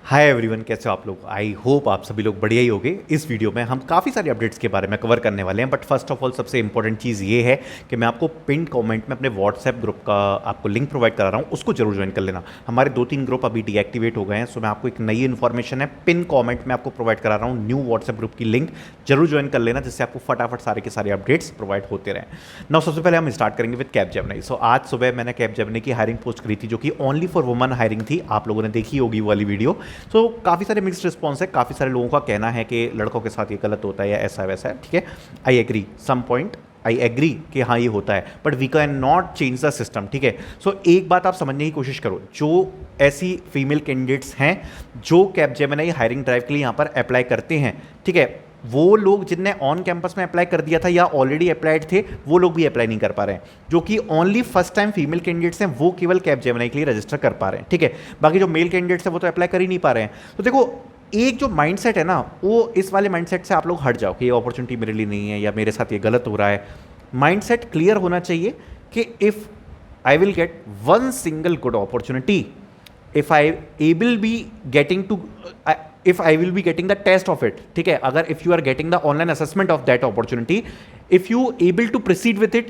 Hi everyone, कैसे हो आप लोग। आई होप आप सभी लोग बढ़िया ही होंगे। इस वीडियो में हम काफ़ी सारे अपडेट्स के बारे में कवर करने वाले हैं, बट फर्स्ट ऑफ ऑल सबसे इंपॉर्टेंट चीज़ ये है कि मैं आपको पिन कमेंट में अपने व्हाट्सएप ग्रुप का आपको लिंक प्रोवाइड करा रहा हूँ, उसको जरूर ज्वाइन कर लेना। हमारे 2-3 ग्रुप अभी डीएक्टिवेट हो गए हैं, सो मैं आपको एक नई इन्फॉर्मेशन है पिन कॉमेंट में आपको प्रोवाइड करा रहा हूँ। न्यू व्हाट्सएप ग्रुप की लिंक जरूर ज्वाइन कर लेना, जिससे आपको फटाफट सारे के सारे अपडेट्स प्रोवाइड होते रहें। नाउ सबसे पहले हम स्टार्ट करेंगे विद कैपजेमिनी। सो आज सुबह मैंने कैपजेमिनी की हायरिंग पोस्ट करी थी, जो कि ओनली फॉर वुमन हायरिंग थी। आप लोगों ने देखी होगी वो वाली वीडियो। सो काफ़ी सारे मिक्स्ड रिस्पॉन्स है। काफ़ी सारे लोगों का कहना है कि लड़कों के साथ ये गलत होता है या ऐसा वैसा है। ठीक है, I agree some point, I agree कि हाँ ये होता है, but we can not change the system. ठीक है, सो एक बात आप समझने की कोशिश करो, जो ऐसी फीमेल कैंडिडेट्स हैं जो कैपजेमिनी हायरिंग ड्राइव के लिए यहाँ पर अप्लाई करते हैं, ठीक है, वो लोग जिनने ऑन कैंपस में अप्लाई कर दिया था या ऑलरेडी अप्लाइड थे, वो लोग भी अप्लाई नहीं कर पा रहे हैं। जो कि only first time female candidates हैं, वो केवल कैपजेमिनी के लिए रजिस्टर कर पा रहे हैं। ठीक है, बाकी जो मेल कैंडिडेट्स हैं वो तो अप्लाई कर ही नहीं पा रहे हैं। तो देखो, एक जो माइंडसेट है ना, वो इस वाले माइंडसेट से आप लोग हट जाओ कि ये अपॉर्चुनिटी मेरे लिए नहीं है या मेरे साथ ये गलत हो रहा है। माइंडसेट क्लियर होना चाहिए कि if I will get one single good opportunity, if I able be getting to if I will be getting the test of it, ठीक है, अगर if you are getting the online assessment of that opportunity, if you able to proceed with it,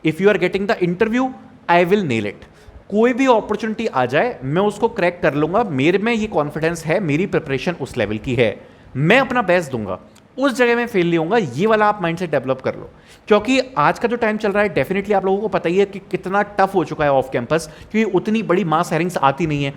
if you are getting the interview, I will nail it। कोई भी opportunity आ जाए मैं उसको crack कर लूंगा, मेरे में ये कॉन्फिडेंस है, मेरी प्रिपरेशन उस लेवल की है, मैं अपना बेस्ट दूंगा, उस जगह में फेल नहीं होऊंगा। ये वाला आप माइंडसेट डेवलप कर लो, क्योंकि आज का जो टाइम चल रहा है, डेफिनेटली आप लोगों को पता ही है कि कितना टफ हो चुका है ऑफ कैंपस, क्योंकि उतनी बड़ी मास हायरिंग्स आती नहीं है,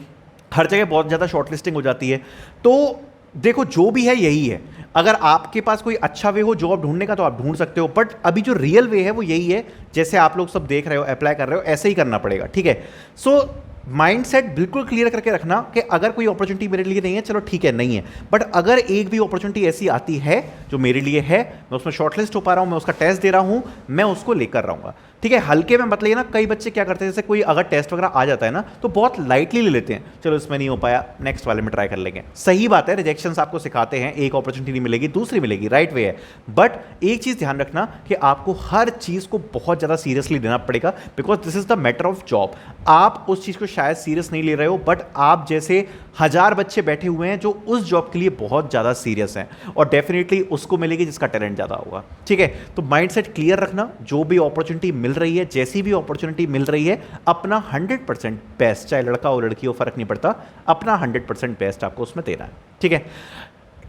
हर जगह बहुत ज़्यादा शॉर्टलिस्टिंग हो जाती है। तो देखो, जो भी है यही है। अगर आपके पास कोई अच्छा वे हो जॉब ढूंढने का तो आप ढूंढ सकते हो, बट अभी जो रियल वे है वो यही है, जैसे आप लोग सब देख रहे हो, अप्लाई कर रहे हो, ऐसे ही करना पड़ेगा। ठीक है, सो माइंडसेट बिल्कुल क्लियर करके रखना कि अगर कोई अपॉर्चुनिटी मेरे लिए नहीं है, चलो ठीक है नहीं है, बट अगर एक भी अपॉर्चुनिटी ऐसी आती है जो मेरे लिए है, मैं उसमें शॉर्टलिस्ट हो पा रहा हूं, मैं उसका टेस्ट दे रहा हूं, मैं उसको लेकर रहूंगा। ठीक है, हल्के में मत लेना। कई बच्चे क्या करते हैं, जैसे कोई अगर टेस्ट वगैरह आ जाता है ना, तो बहुत लाइटली ले लेते हैं, चलो इसमें नहीं हो पाया, नेक्स्ट वाले में ट्राई कर लेंगे। सही बात है, रिजेक्शंस आपको सिखाते हैं, एक अपॉर्चुनिटी नहीं मिलेगी दूसरी मिलेगी, राइट वे है। बट एक चीज ध्यान रखना कि आपको हर चीज को बहुत ज्यादा सीरियसली लेना पड़ेगा, because this is the matter of job. आप उस चीज को शायद सीरियस नहीं ले रहे हो, बट आप जैसे हजार बच्चे बैठे हुए हैं जो उस जॉब के लिए बहुत ज्यादा सीरियस हैं, और डेफिनेटली उसको मिलेगी जिसका टैलेंट ज्यादा होगा। ठीक है, तो माइंडसेट क्लियर रखना, जो भी अपॉर्चुनिटी मिल रही है, जैसी भी अपॉर्चुनिटी मिल रही है, अपना 100% बेस्ट, चाहे लड़का हो लड़की हो फर्क नहीं पड़ता, अपना 100% बेस्ट आपको उसमें देना है। ठीक है,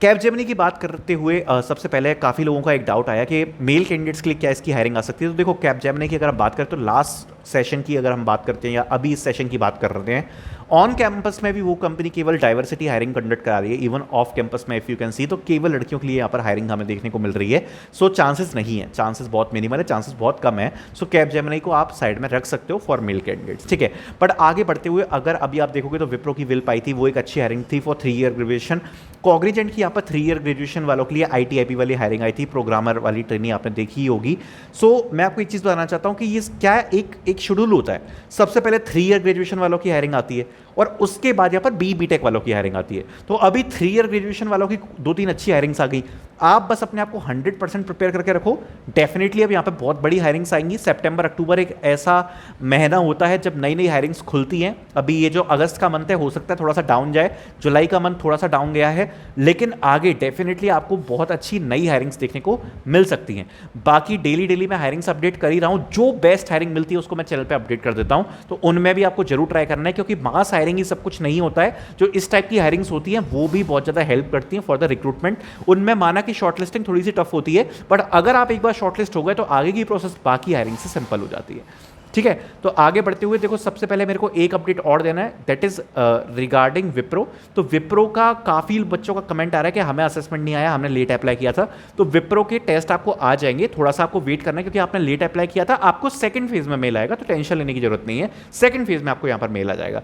कैपजेमिनी की बात करते हुए सबसे पहले काफ़ी लोगों का एक डाउट आया कि मेल कैंडिडेट्स के लिए क्या इसकी हायरिंग आ सकती है। तो देखो, कैपजेमिनी की अगर हम बात करें तो लास्ट सेशन की अगर हम बात करते हैं या अभी इस सेशन की बात कर रहे हैं, ऑन कैंपस में भी वो कंपनी केवल डाइवर्सिटी हायरिंग कंडक्ट करा रही है। इवन ऑफ कैंपस में इफ यू कैन सी, तो केवल लड़कियों के लिए यहाँ पर हायरिंग हमें देखने को मिल रही है। सो चांसेस नहीं है, चांसेस बहुत मिनिमल है, चांसेस बहुत कम है। सो कैपजेमिनी को आप साइड में रख सकते हो फॉर मेल कैंडिडेट्स। ठीक है, बट आगे बढ़ते हुए अगर अभी आप देखोगे तो विप्रो की विल पाई थी, वो एक अच्छी हायरिंग थी फॉर 3 ईयर ग्रेजुएशन। कॉग्निजेंट की यहाँ पर 3 ईयर ग्रेजुएशन वालों के लिए ITIP वाली हायरिंग आई थी, प्रोग्रामर वाली ट्रेनिंग आपने देखी ही होगी। सो मैं आपको एक चीज़ बताना चाहता हूँ कि ये क्या एक शेड्यूल होता है। सबसे पहले 3 ईयर ग्रेजुएशन वालों की हायरिंग आती है, और उसके बाद यहाँ पर BTech वालों की हायरिंग आती है। तो अभी 3 ईयर ग्रेजुएशन वालों की 2-3 अच्छी हायरिंग्स आ गई। आप बस अपने आप को 100% प्रिपेयर करके रखो, डेफिनेटली अब यहाँ पे बहुत बड़ी हायरिंग्स आएंगी। सितंबर अक्टूबर एक ऐसा महीना होता है जब नई नई हायरिंग्स खुलती हैं। अभी ये जो अगस्त का मंथ है, हो सकता है थोड़ा सा डाउन जाए, जुलाई का मंथ थोड़ा सा डाउन गया है, लेकिन आगे डेफिनेटली आपको बहुत अच्छी नई हायरिंग्स देखने को मिल सकती हैं। बाकी डेली मैं हायरिंग्स अपडेट कर ही रहा हूँ, जो बेस्ट हायरिंग मिलती है उसको मैं चैनल पर अपडेट कर देता हूँ, तो उनमें भी आपको जरूर ट्राई करना है, क्योंकि मास हायरिंग ही सब कुछ नहीं होता है। जो इस टाइप की हायरिंग्स होती हैं वो भी बहुत ज़्यादा हेल्प करती हैं फॉर द रिक्रूटमेंट। उनमें माना कि शॉर्टलिस्टिंग थोड़ी सी टफ होती है, बट अगर आप एक बार शॉर्टलिस्ट हो गए तो आगे की प्रोसेस बाकी हायरिंग से सिंपल हो जाती है। ठीक है, तो आगे बढ़ते हुए देखो, सबसे पहले मेरे को एक अपडेट और देना है, दैट इज रिगार्डिंग विप्रो। तो विप्रो का काफ़ी बच्चों का कमेंट आ रहा है कि हमें असेसमेंट नहीं आया, हमने लेट अप्लाई किया था। तो विप्रो के टेस्ट आपको आ जाएंगे, थोड़ा सा आपको वेट करना है, क्योंकि आपने लेट अप्लाई किया था। आपको सेकंड फेज में मेल आएगा, तो टेंशन लेने की जरूरत नहीं है, सेकंड फेज में आपको यहाँ पर मेल आ जाएगा।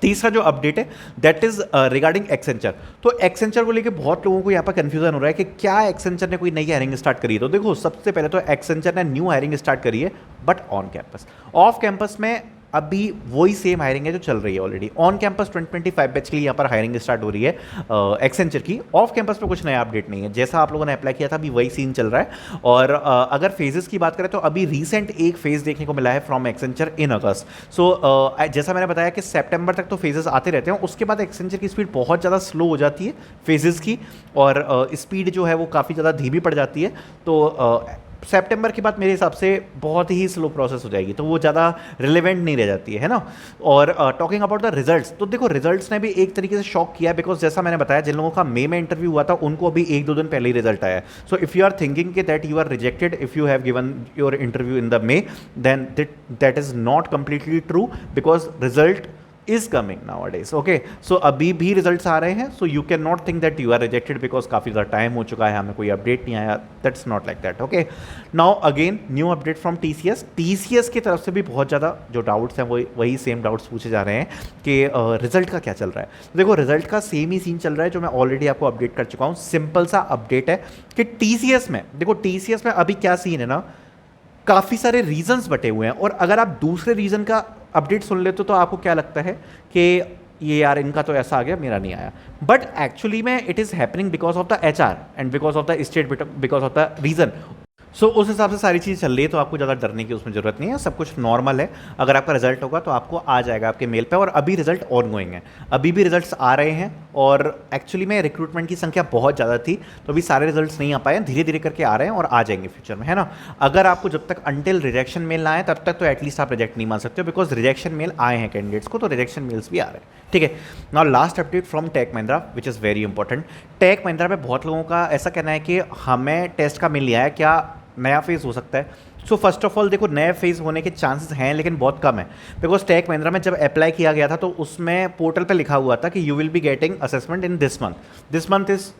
तीसरा जो अपडेट है दैट इज रिगार्डिंग एक्सेंचर। तो एक्सेंचर को लेकर बहुत लोगों को यहाँ पर कंफ्यूजन हो रहा है कि क्या एक्सेंचर ने कोई नई हायरिंग स्टार्ट करी है। तो देखो, सबसे पहले तो एक्सेंचर ने न्यू हायरिंग स्टार्ट करी है, but on campus. Off campus में अभी वही सेम हायरिंग है जो चल रही है ऑलरेडी। ऑन कैंपस 2025 बैच के लिए यहाँ पर हायरिंग स्टार्ट हो रही है एक्सेंचर की। ऑफ कैंपस पे कुछ नया अपडेट नहीं है, जैसा आप लोगों ने अप्लाई किया था अभी वही सीन चल रहा है। और अगर फेजेस की बात करें तो अभी रिसेंट एक फेज देखने को मिला है फ्रॉम एक्सेंचर इन अगस्त। सो जैसा मैंने बताया कि सितंबर तक तो फेजेस आते रहते हैं, उसके बाद एक्सेंचर की स्पीड बहुत ज़्यादा स्लो हो जाती है फेजेस की, और स्पीड जो है वो काफ़ी ज़्यादा धीमी पड़ जाती है। तो सितंबर के बाद मेरे हिसाब से बहुत ही स्लो प्रोसेस हो जाएगी, तो वो ज़्यादा रिलेवेंट नहीं रह जाती है ना। और टॉकिंग अबाउट द रिजल्ट्स, तो देखो रिजल्ट्स ने भी एक तरीके से शॉक किया है, बिकॉज जैसा मैंने बताया जिन लोगों का मई में इंटरव्यू हुआ था उनको अभी 1-2 दिन पहले ही रिजल्ट आया है। So if you are thinking कि that you are rejected if you have given your interview in the May, then that is not completely true, because result is coming nowadays. Okay, so अभी भी results आ रहे हैं, so you cannot think that you are rejected because काफ़ी ज़्यादा time हो चुका है, हमें कोई अपडेट नहीं आया। That's not like that. Okay, now again new update from TCS। TCS की तरफ से भी बहुत ज़्यादा जो डाउट्स हैं वही सेम डाउट्स पूछे जा रहे हैं कि रिजल्ट का क्या चल रहा है। देखो रिजल्ट का सेम ही सीन चल रहा है जो मैं ऑलरेडी आपको अपडेट कर चुका हूँ। सिंपल सा अपडेट है कि TCS में, देखो TCS में अभी क्या सीन है ना, काफ़ी सारे रीजंस बटे हुए हैं, और अगर आप दूसरे रीजन का अपडेट सुन लेते तो आपको क्या लगता है कि ये यार इनका तो ऐसा आ गया, मेरा नहीं आया। बट एक्चुअली में it is happening because of the HR and because of the state, because of the region. So उस हिसाब से सारी चीज़ चल रही है, तो आपको ज़्यादा डरने की उसमें ज़रूरत नहीं है, सब कुछ नॉर्मल है। अगर आपका रिजल्ट होगा तो आपको आ जाएगा आपके मेल पे, और अभी रिजल्ट ऑन गोइंग है, अभी भी रिजल्ट्स आ रहे हैं। और एक्चुअली में रिक्रूटमेंट की संख्या बहुत ज़्यादा थी, तो अभी सारे रिजल्ट्स नहीं आ पाए हैं, धीरे धीरे करके आ रहे हैं और आ जाएंगे फ्यूचर में, है ना। अगर आपको जब तक अंटिल रिजेक्शन मेल ना आए तब तक तो एटलीस्ट आप रिजेक्ट नहीं मान सकते हो, बिकॉज रिजेक्शन मेल आए हैं कैंडिडेट्स को, तो रिजेक्शन मेल्स भी आ रहे हैं, ठीक है। Now last update from Tech Mahindra which is very important. Tech Mahindra में बहुत लोगों का ऐसा कहना है कि हमें टेस्ट का मेल नहीं आया, क्या नया फेज़ हो सकता है। सो फर्स्ट ऑफ ऑल देखो नए फेज़ होने के चांसेस हैं लेकिन बहुत कम है, बिकॉज टेक महिंद्रा में जब अप्लाई किया गया था तो उसमें पोर्टल पे लिखा हुआ था कि you will be getting assessment in this month is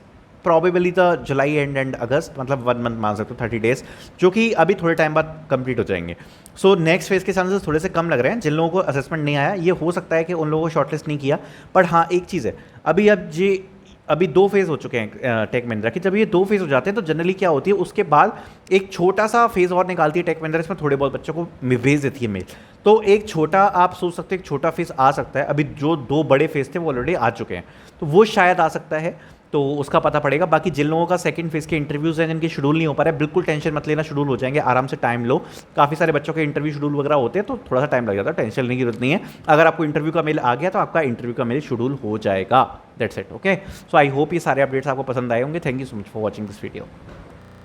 probably the July and August, मतलब 1 मंथ मान सकते हो, 30 डेज, जो कि अभी थोड़े टाइम बाद कंप्लीट हो जाएंगे। सो नेक्स्ट फेज़ के चांसेस थोड़े से कम लग रहे हैं। जिन लोगों को असेसमेंट नहीं आया, ये हो सकता है कि उन लोगों को शॉर्टलिस्ट नहीं किया। बट हाँ एक चीज़ है, अभी 2 फेज़ हो चुके हैं टेक महिंद्रा की। जब ये 2 फेज़ हो जाते हैं तो जनरली क्या होती है, उसके बाद एक छोटा सा फेज़ और निकालती है टेक महिंद्रा, इसमें थोड़े बहुत बच्चों को भेज देती है मेल। तो एक छोटा, आप सोच सकते हैं एक छोटा फेज़ आ सकता है। अभी जो 2 बड़े फेज़ थे वो ऑलरेडी आ चुके हैं, तो वो शायद आ सकता है, तो उसका पता पड़ेगा। बाकी जिन लोगों का सेकंड फेज़ के इंटरव्यूज़ हैं जिनके शेड्यूल नहीं हो पा रहा है, बिल्कुल टेंशन मत लेना, शेड्यूल हो जाएंगे, आराम से टाइम लो। काफ़ी सारे बच्चों के इंटरव्यू शेड्यूल वगैरह होते हैं तो थोड़ा सा टाइम लग जाता है, टेंशन लेने की जरूरत नहीं है। अगर आपको इंटरव्यू का मेल आ गया तो आपका इंटरव्यू का मेल शेड्यूल हो जाएगा। That's it. Okay, so I hope ये सारे अपडेट्स आपको पसंद आए होंगे। Thank you so much for watching this video.